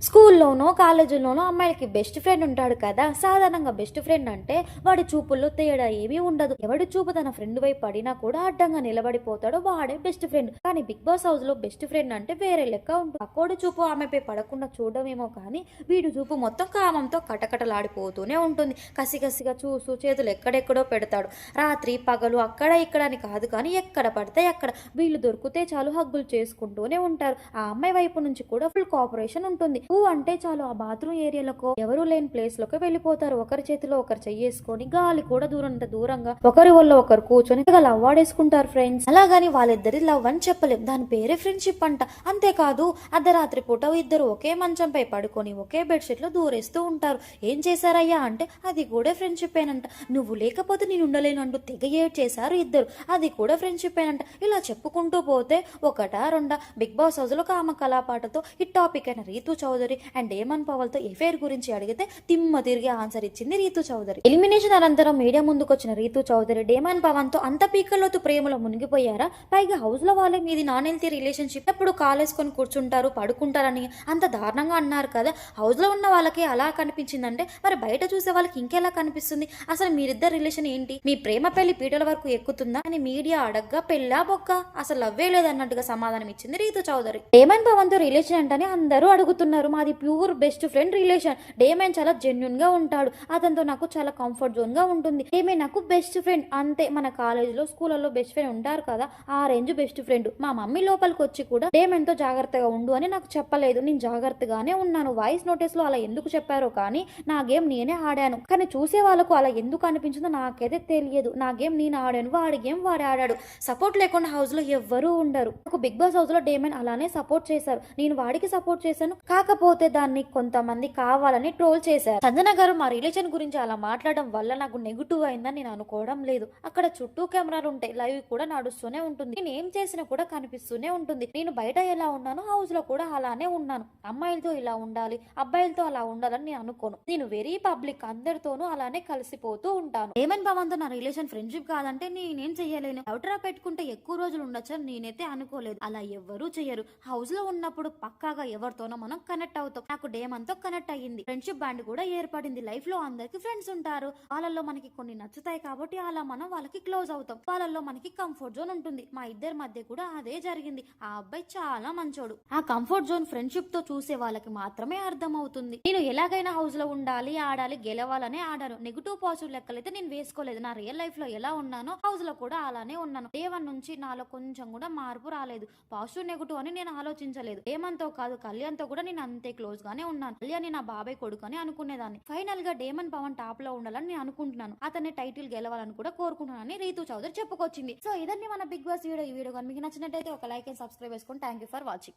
స్కూల్లోనో కాలేజీలోనో అమ్మాయిలకి best friend ఉంటాడు కదా. సాధారణంగా బెస్ట్ ఫ్రెండ్ అంటే వాడి చూపుల్లో తేడా ఏమీ ఉండదు. ఎవడి చూపు తన ఫ్రెండ్ వైపు పడినా కూడా అడ్డంగా నిలబడిపోతాడో వాడే బెస్ట్ ఫ్రెండ్. కానీ బిగ్ బాస్ హౌస్ లో బెస్ట్ ఫ్రెండ్ అంటే వేరే లెక్క ఉంటుంది. పక్కోడి చూపు ఆమెపై పడకుండా చూడమేమో కానీ వీడి చూపు మొత్తం కామంతో కటకటలాడిపోతూనే ఉంటుంది. కసిగా చూసు చేతులు ఎక్కడెక్కడో పెడతాడు. రాత్రి పగలు అక్కడ ఇక్కడ అని కాదు కానీ ఎక్కడ పడితే అక్కడ వీళ్ళు దొరికితే చాలు హగ్గులు చేసుకుంటూనే ఉంటారు. ఆ అమ్మాయి వైపు నుంచి కూడా ఫుల్ కోఆపరేషన్ ఉంటుంది. అంటే చాలు ఆ బాత్రూమ్ ఏరియాలకు ఎవరు లేని ప్లేస్ లోకి వెళ్ళిపోతారు. ఒకరి చేతిలో ఒకరు చెయ్యేసుకొని గాలి కూడా దూరంగా ఒకరి వల్ల ఒకరు కూర్చొని లవ్ వాడేసుకుంటారు ఫ్రెండ్స్. అలాగని వాళ్ళిద్దరి లవ్ అని చెప్పలేం, దాని పేరే ఫ్రెండ్షిప్ అంట. అంతేకాదు అర్ధరాత్రి పూట ఇద్దరు ఒకే మంచంపై పడుకొని ఒకే బెడ్షీట్ లో దూరేస్తూ ఉంటారు. ఏం చేశారయ్యా అంటే అది కూడా ఫ్రెండ్షిప్ ఏనంట. నువ్వు లేకపోతే నేను ఉండలేను అంటూ తెగ ఏడ్ చేశారు ఇద్దరు, అది కూడా ఫ్రెండ్షిప్ ఏనంట. ఇలా చెప్పుకుంటూ పోతే ఒకటా రెండా బిగ్ బాస్ హౌస్ లో కామ కళాపాటతో ఈ టాపిక్ అయిన రీతు చౌదరి అండ్ డేమన్ పవల్ తో ఎఫైర్ గురించి అడిగితే తిమ్మ తిరిగి ఆన్సర్ ఇచ్చింది రీతు చౌదరి. ఎలిమినేషన్ అనంతరం మీడియా ముందుకు వచ్చిన రీతు చౌదరి డేమన్ పవన్ తో అంత పీకల్లోతు ప్రేమలో మునిగిపోయారా, పైగా హౌస్ లో వాళ్ళే మీది నాన్ హెల్తీ రిలేషన్షిప్, ఎప్పుడు కాలేసుకొని కూర్చుంటారు పడుకుంటారని అంత దారుణంగా అన్నారు కదా. హౌస్ లో ఉన్న వాళ్ళకి అలా కనిపించిందంటే మరి బయట చూసే వాళ్ళకి ఇంకెలా కనిపిస్తుంది? అసలు మీరిద్దరు రిలేషన్ ఏంటి? మీ ప్రేమ పెళ్లి పీటల వరకు ఎక్కుతుందా అని మీడియా అడగ్గా పెళ్ళా బొక్క అసలు లవ్వే లేదన్నట్టుగా సమాధానం ఇచ్చింది రీతు చౌదరి. డేమన్ పవన్ తో రిలేషన్ అంటేనే అందరూ అడుగుతున్నారు. మాది pure best friend relation. Daemon చాలా జెన్యున్ గా ఉంటాడు, అతనితో నాకు చాలా కంఫర్ట్ జోన్ గా ఉంటుంది. డేమన్ నాకు బెస్ట్ ఫ్రెండ్ అంతే. మన కాలేజీలో స్కూళ్ళలో బెస్ట్ ఫ్రెండ్ ఉంటారు కదా, ఆ రేంజ్ బెస్ట్ ఫ్రెండ్. మా మమ్మీ లోపలికి వచ్చి కూడా డేమన్ తో జాగ్రత్తగా ఉండు అని నాకు చెప్పలేదు, నేను జాగ్రత్తగానే ఉన్నాను. వాయిస్ నోటీస్ లో అలా ఎందుకు చెప్పారో కానీ నా గేమ్ నేనే ఆడాను, కానీ చూసే వాళ్ళకు అలా ఎందుకు అనిపించిందో నాకైతే తెలియదు. నా గేమ్ నేను ఆడాను, వాడి గేమ్ వాడు ఆడాడు. సపోర్ట్ లేకుండా హౌస్ లో ఎవ్వరూ ఉండరు. నాకు బిగ్ బాస్ హౌస్ లో డేమన్ అలానే సపోర్ట్ చేశారు, నేను వాడికి సపోర్ట్ చేశాను. కాకపోతే దాన్ని కొంతమంది కావాలని ట్రోల్ చేశారు. సంజన గారు మా రిలేషన్ గురించి అలా మాట్లాడడం వల్ల నాకు నెగిటివ్ అయిందని నేను అనుకోవడం లేదు. అక్కడ చుట్టూ కెమెరాలు ఉంటాయి, లైవ్ కూడా నడుస్తూనే ఉంటుంది, నేను ఏం చేసినా కూడా కనిపిస్తూనే ఉంటుంది. నేను బయట ఎలా ఉన్నానో హౌస్ లో కూడా అలానే ఉన్నాను. అమ్మాయిలతో ఇలా ఉండాలి, అబ్బాయిలతో అలా ఉండాలని నేను అనుకోను. నేను వెరీ పబ్లిక్, అందరితోనూ అలానే కలిసిపోతూ ఉంటాను. డేమన్ పవన్ తో నా రిలేషన్ ఫ్రెండ్షిప్ కాదంటే నేనేం చెయ్యలేను. అవుటరా పెట్టుకుంటే ఎక్కువ రోజులు ఉండొచ్చని నేనైతే అనుకోలేదు. అలా ఎవ్వరూ చెయ్యరు. హౌస్ లో ఉన్నప్పుడు పక్కాగా ఎవరితోనో మనం కనెక్ట్ అవుతాం. నాకు డేమన్ తో కనెక్ట్ అయ్యింది, ఫ్రెండ్షిప్ బాండ్ కూడా ఏర్పడింది. లైఫ్ లో అందరికి ఫ్రెండ్స్ ఉంటారు, వాళ్ళల్లో మనకి కొన్ని నచ్చుతాయి కాబట్టి అలా మనం వాళ్ళకి క్లోజ్ అవుతాం. వాళ్ళల్లో మనకి కంఫర్ట్ జోన్ ఉంటుంది. మా ఇద్దరి మధ్య కూడా అదే జరిగింది. ఆ అబ్బాయి చాలా మంచోడు. ఆ కంఫర్ట్ జోన్ ఫ్రెండ్షిప్ తో చూసే వాళ్ళకి మాత్రమే అర్థం అవుతుంది. నేను ఎలాగైనా హౌస్ లో ఉండాలి, ఆడాలి, గెలవాలనే ఆడాను. నెగిటివ్ పాజిటివ్ లెక్కలైతే నేను వేసుకోలేదు. నా రియల్ లైఫ్ లో ఎలా ఉన్నానో హౌస్ లో కూడా అలానే ఉన్నాను. డే 1 నుంచి నాలో కొంచెం కూడా మార్పు రాలేదు. పాజిటివ్ నెగిటివ్ అని నేను ఆలోచించలేదు. డేమన్ తో కాదు, కళ్యాణ్ తో కూడా నేను అంతే క్లోజ్ గానే ఉన్నాను. కళ్యాణ్ నా బాబాయ్ కొడుకు అని అనుకునేదాన్ని. ఫైనల్ గా డేమన్ పవన్ టాప్ లో ఉండాలని నేను అనుకుంటున్నాను. అతన్ని టైటిల్ గెలవాలని కూడా కోరుకుంటున్నానని రీతు చౌదరి చెప్పుకొచ్చింది. సో ఇదండి మన బిగ్ బాస్ వీడియో. ఈ వీడియో కానీ మీకు నచ్చినట్టయితే ఒక లైక్ అండ్ సబ్స్క్రైబ్ చేసుకోండి. Thank you for watching.